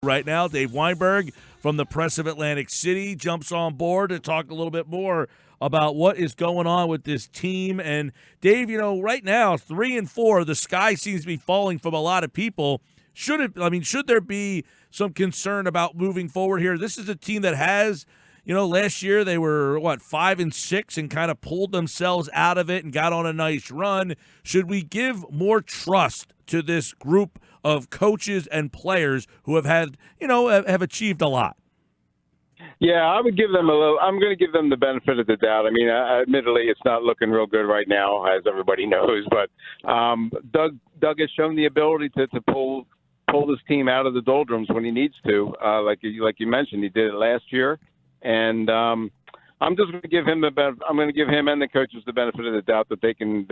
Right now, Dave Weinberg from the Press of Atlantic City jumps on board to talk a little bit more about what is going on with this team. And Dave, right now, 3-4, the sky seems to be falling from a lot of people. Should there be some concern about moving forward here? This is a team that has, last year they were 5-6 and kind of pulled themselves out of it and got on a nice run. Should we give more trust to this group of coaches and players who have had, have achieved a lot? Yeah, I would give them I'm going to give them the benefit of the doubt. I mean, admittedly, it's not looking real good right now, as everybody knows. But Doug has shown the ability to pull this team out of the doldrums when he needs to. Like you mentioned, he did it last year, and I'm just going to give him I'm going to give him and the coaches the benefit of the doubt that they can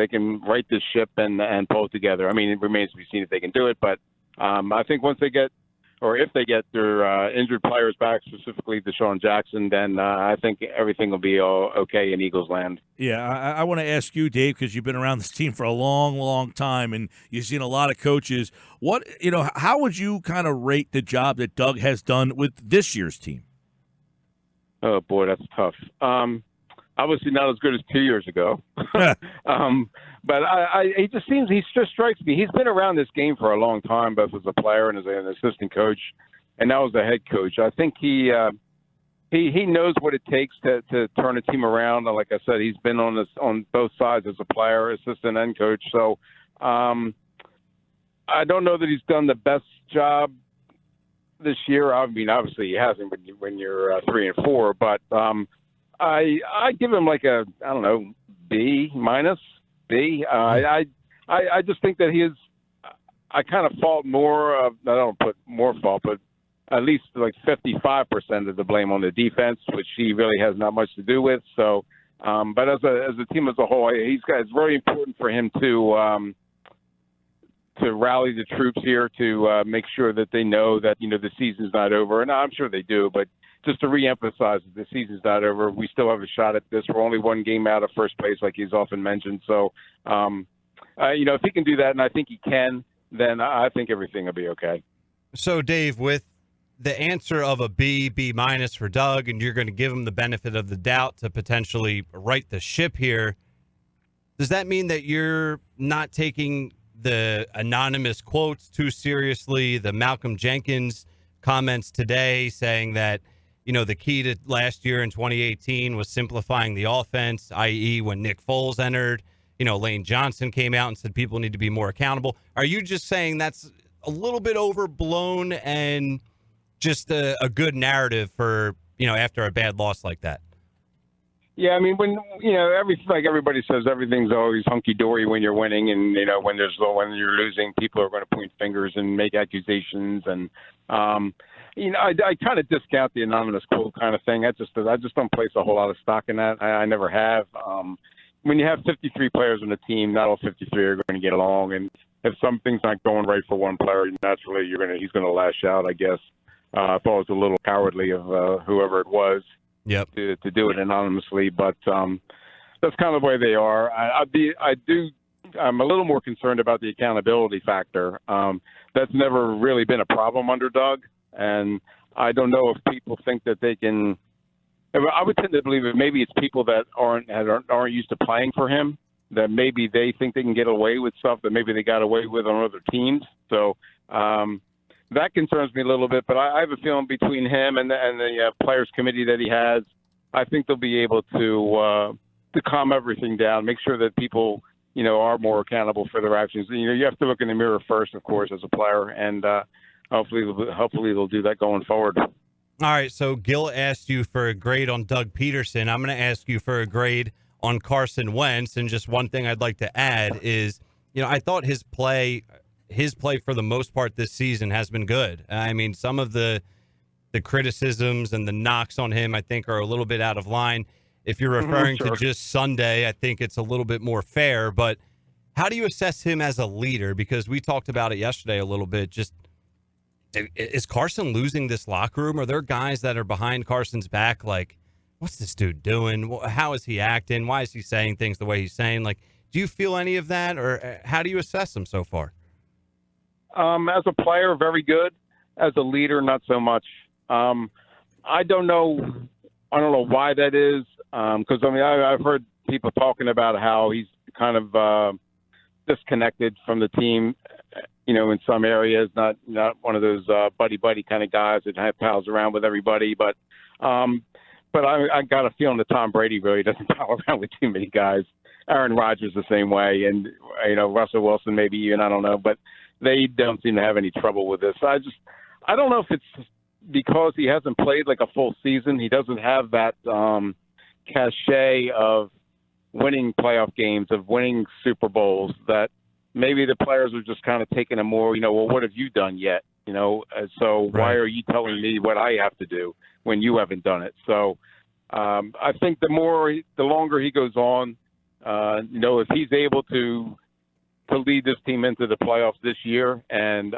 right this ship and pull it together. I mean, it remains to be seen if they can do it, but I think once they get, or if they get their injured players back, specifically Deshaun Jackson, then I think everything will be okay in Eagles land. Yeah, I want to ask you, Dave, because you've been around this team for a long, long time, and you've seen a lot of coaches. How would you kind of rate the job that Doug has done with this year's team? Oh boy, that's tough. Obviously not as good as 2 years ago. But he just strikes me. He's been around this game for a long time, both as a player and as an assistant coach, and now as a head coach. I think he knows what it takes to turn a team around. Like I said, he's been on both sides as a player, assistant, and coach. So I don't know that he's done the best job this year. I mean, obviously he hasn't when you're 3-4, but I give him like a, I don't know, B minus. B. I just think that he is. I kind of fault more of. I don't put more fault, but at least like 55% of the blame on the defense, which he really has not much to do with. So, but as a team as a whole, it's very important for him to rally the troops here to make sure that they know that the season's not over, and I'm sure they do, but just to reemphasize that the season's not over. We still have a shot at this. We're only one game out of first place, like he's often mentioned. So, if he can do that, and I think he can, then I think everything will be okay. So, Dave, with the answer of a B minus for Doug, and you're going to give him the benefit of the doubt to potentially right the ship here, does that mean that you're not taking the anonymous quotes too seriously? The Malcolm Jenkins comments today saying that, the key to last year in 2018 was simplifying the offense, i.e. when Nick Foles entered, Lane Johnson came out and said people need to be more accountable. Are you just saying that's a little bit overblown and just a good narrative for, after a bad loss like that? Yeah, I mean, when everybody says everything's always hunky dory when you're winning, and when you're losing, people are going to point fingers and make accusations, and I kind of discount the anonymous quote kind of thing. I just don't place a whole lot of stock in that. I never have. When you have 53 players on the team, not all 53 are going to get along, and if something's not going right for one player, naturally he's going to lash out. I guess I thought it was a little cowardly of whoever it was. Yep. To do it anonymously, but that's kind of the way they are. I'm a little more concerned about the accountability factor. That's never really been a problem under Doug, and I don't know if people think that they can. I would tend to believe that maybe it's people that aren't used to playing for him, that maybe they think they can get away with stuff that maybe they got away with on other teams. So. That concerns me a little bit, but I have a feeling between him and the players committee that he has, I think they'll be able to calm everything down, make sure that people, are more accountable for their actions. You have to look in the mirror first, of course, as a player, and hopefully they'll do that going forward. All right, so Gil asked you for a grade on Doug Pederson. I'm going to ask you for a grade on Carson Wentz, and just one thing I'd like to add is, I thought his play for the most part this season has been good. I mean, some of the criticisms and the knocks on him, I think, are a little bit out of line. If you're referring to just Sunday, I think it's a little bit more fair. But how do you assess him as a leader? Because we talked about it yesterday a little bit. Just, is Carson losing this locker room? Are there guys that are behind Carson's back like, what's this dude doing? How is he acting? Why is he saying things the way he's saying? Like, do you feel any of that, or how do you assess him so far? As a player, very good. as a leader, not so much. I don't know why that is. Because I've heard people talking about how he's kind of disconnected from the team, in some areas. Not one of those buddy kind of guys that have pals around with everybody. But I got a feeling that Tom Brady really doesn't pal around with too many guys. Aaron Rodgers the same way, and Russell Wilson maybe even, I don't know, but they don't seem to have any trouble with this. I don't know if it's because he hasn't played like a full season. He doesn't have that cachet of winning playoff games, of winning Super Bowls, that maybe the players are just kind of taking a more, well, what have you done yet? So why are you telling me what I have to do when you haven't done it? So I think the longer he goes on, if he's able to lead this team into the playoffs this year and,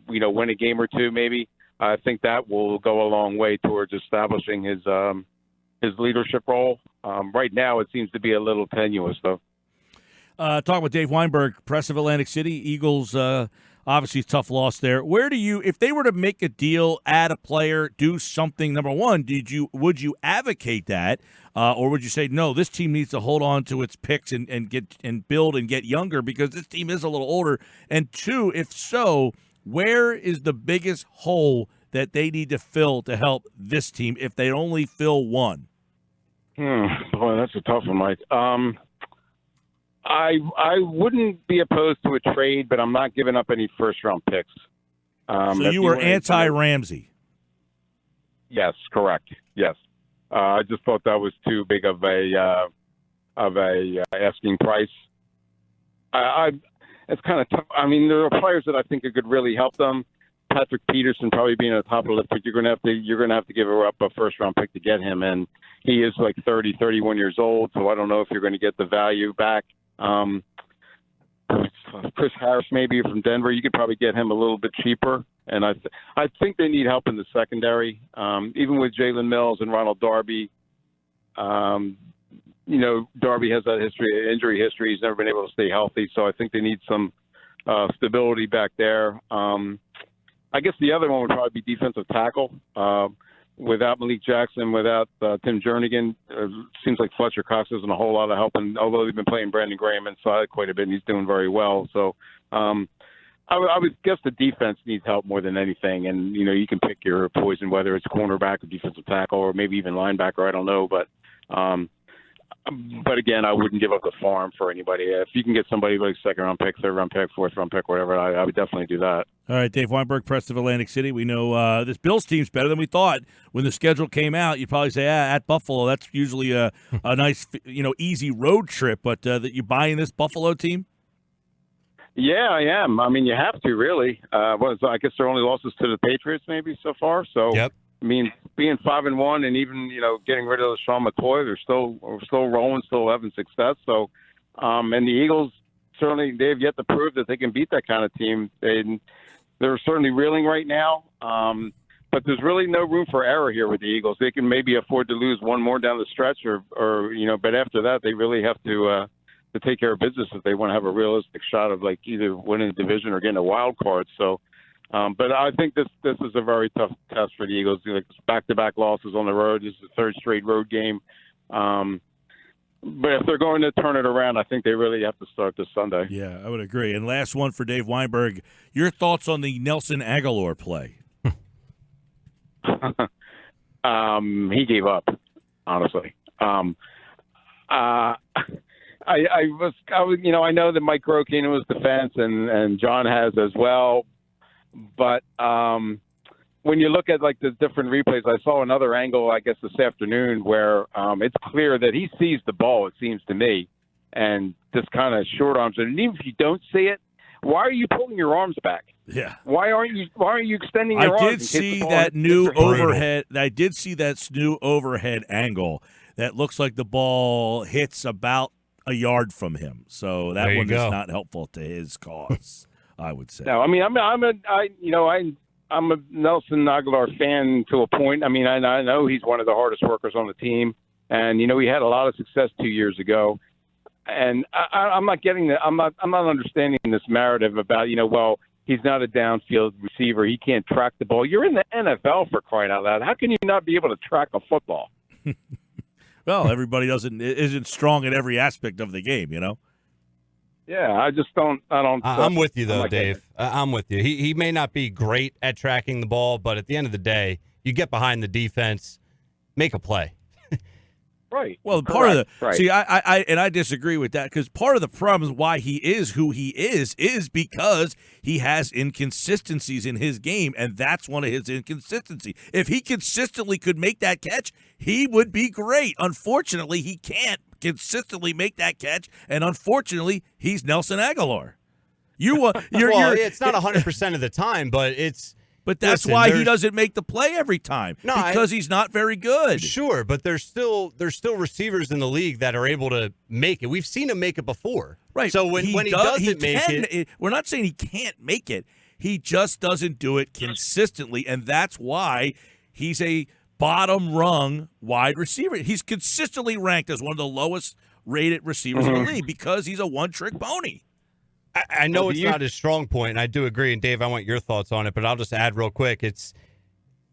win a game or two, maybe, I think that will go a long way towards establishing his leadership role. Right now, it seems to be a little tenuous, though. Talking with Dave Weinberg, Press of Atlantic City. Eagles, obviously, tough loss there. Where do you, if they were to make a deal, add a player, do something, number one, would you advocate that? Or would you say, no, this team needs to hold on to its picks and build and get younger because this team is a little older? And two, if so, where is the biggest hole that they need to fill to help this team if they only fill one? Boy, that's a tough one, Mike. I wouldn't be opposed to a trade, but I'm not giving up any first-round picks. So you were anti-Ramsey? Yes, correct. Yes, I just thought that was too big of a asking price. It's kind of tough. I mean, there are players that I think could really help them. Patrick Pederson probably being at the top of the list, but you're going to have to give up a first-round pick to get him, and he is like 30, 31 years old, so I don't know if you're going to get the value back. Chris Harris maybe from Denver, you could probably get him a little bit cheaper, and I think they need help in the secondary, even with Jalen Mills and Ronald Darby. Darby has that injury history. He's never been able to stay healthy, so I think they need some stability back there. I guess the other one would probably be defensive tackle. Without Malik Jackson, without Tim Jernigan, seems like Fletcher Cox isn't a whole lot of help. And although they've been playing Brandon Graham inside quite a bit, and he's doing very well. So I would guess the defense needs help more than anything. And, you can pick your poison, whether it's cornerback or defensive tackle or maybe even linebacker. I don't know. But again, I wouldn't give up the farm for anybody. If you can get somebody like second-round pick, third-round pick, fourth-round pick, whatever, I would definitely do that. All right, Dave Weinberg, Press of Atlantic City. We know this Bills team's better than we thought. When the schedule came out, you'd probably say, at Buffalo, that's usually a nice, easy road trip. But that you buying this Buffalo team? Yeah, I am. I mean, you have to, really. I guess their only losses to the Patriots maybe so far. So, yep. I mean, being 5-1 and even, getting rid of Sean McCoy, they're still rolling, still having success. So, and the Eagles, certainly, they have yet to prove that they can beat that kind of team. They're certainly reeling right now. But there's really no room for error here with the Eagles. They can maybe afford to lose one more down the stretch but after that, they really have to take care of business if they want to have a realistic shot of like either winning the division or getting a wild card. So, but I think this is a very tough test for the Eagles. Back-to-back losses on the road. This is the third straight road game. But if they're going to turn it around, I think they really have to start this Sunday. Yeah, I would agree. And last one for Dave Weinberg. Your thoughts on the Nelson Agholor play? He gave up, honestly. I know that Mike Grokino was defense and John has as well. But when you look at like the different replays, I saw another angle, I guess, this afternoon where it's clear that he sees the ball, it seems to me, and just kind of short arms it. And even if you don't see it, why are you pulling your arms back? Yeah. Why aren't you extending your arms? I did see that new overhead. I did see that new overhead angle that looks like the ball hits about a yard from him. So that one is not helpful to his cause, I would say. No, I mean, I'm a Nelson Agholor fan to a point. I mean, I know he's one of the hardest workers on the team, and he had a lot of success 2 years ago. And I'm not getting that. I'm not understanding this narrative about well, He's not a downfield receiver. He can't track the ball. You're in the NFL, for crying out loud. How can you not be able to track a football? Well, everybody isn't strong at every aspect of the game, you know? Yeah, I just don't. I'm with you, though, like Dave. I'm with you. He may not be great at tracking the ball, but at the end of the day, you get behind the defense, make a play. Right. Well, part of the right. see, I disagree with that, because part of the problem is why he is who he is because he has inconsistencies in his game, and that's one of his inconsistencies. If he consistently could make that catch, he would be great. Unfortunately, he can't consistently make that catch, and unfortunately, he's Nelson Agholor. It's not 100% of the time, but it's. But that's why he doesn't make the play every time, because he's not very good. Sure, but there's still receivers in the league that are able to make it. We've seen him make it before. Right. So when he doesn't make it, we're not saying he can't make it. He just doesn't do it consistently, and that's why he's a bottom-rung wide receiver. He's consistently ranked as one of the lowest-rated receivers in the league because he's a one-trick pony. I know it's not his strong point, and I do agree. And Dave, I want your thoughts on it, but I'll just add real quick.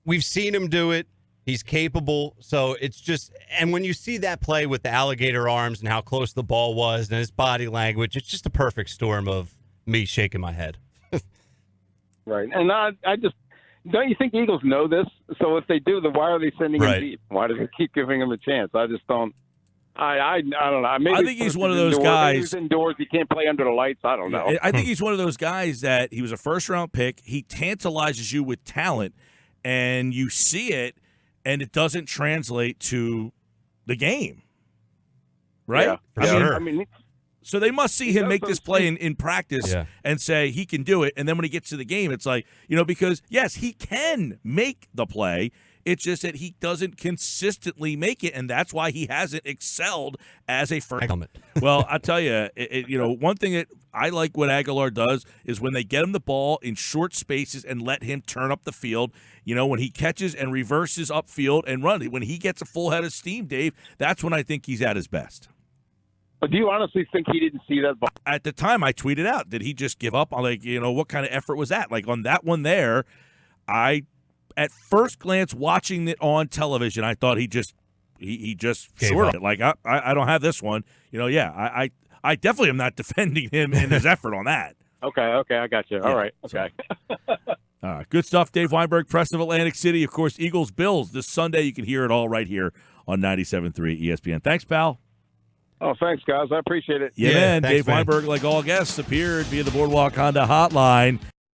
We've seen him do it. He's capable. So it's just, and when you see that play with the alligator arms and how close the ball was and his body language, it's just a perfect storm of me shaking my head. Right. And I just, don't you think Eagles know this? So if they do, then why are they sending him deep? Why do they keep giving him a chance? I just don't. I don't know. Maybe I think he's one of those guys. Maybe he's indoors. He can't play under the lights. I don't know. I think he's one of those guys that he was a first-round pick. He tantalizes you with talent, and you see it, and it doesn't translate to the game. Right? Yeah, for sure. I mean, so they must see him make this play in practice and say he can do it. And then when he gets to the game, it's like, because, yes, he can make the play. It's just that he doesn't consistently make it, and that's why he hasn't excelled as a first. Well, I tell you, one thing that I like what Agholor does is when they get him the ball in short spaces and let him turn up the field. When he catches and reverses upfield and run, when he gets a full head of steam, Dave, that's when I think he's at his best. But do you honestly think he didn't see that ball? At the time, I tweeted out, did he just give up? I'm like, what kind of effort was that? Like on that one there, at first glance, watching it on television, I thought he just swerved it. Like I don't have this one. I definitely am not defending him in his effort on that. Okay, I got you. All right, okay. Good stuff, Dave Weinberg, Press of Atlantic City. Of course, Eagles Bills this Sunday. You can hear it all right here on 97.3 ESPN. Thanks, pal. Oh, thanks, guys. I appreciate it. Yeah, man. Thanks, Dave Weinberg, like all guests, appeared via the Boardwalk Honda hotline.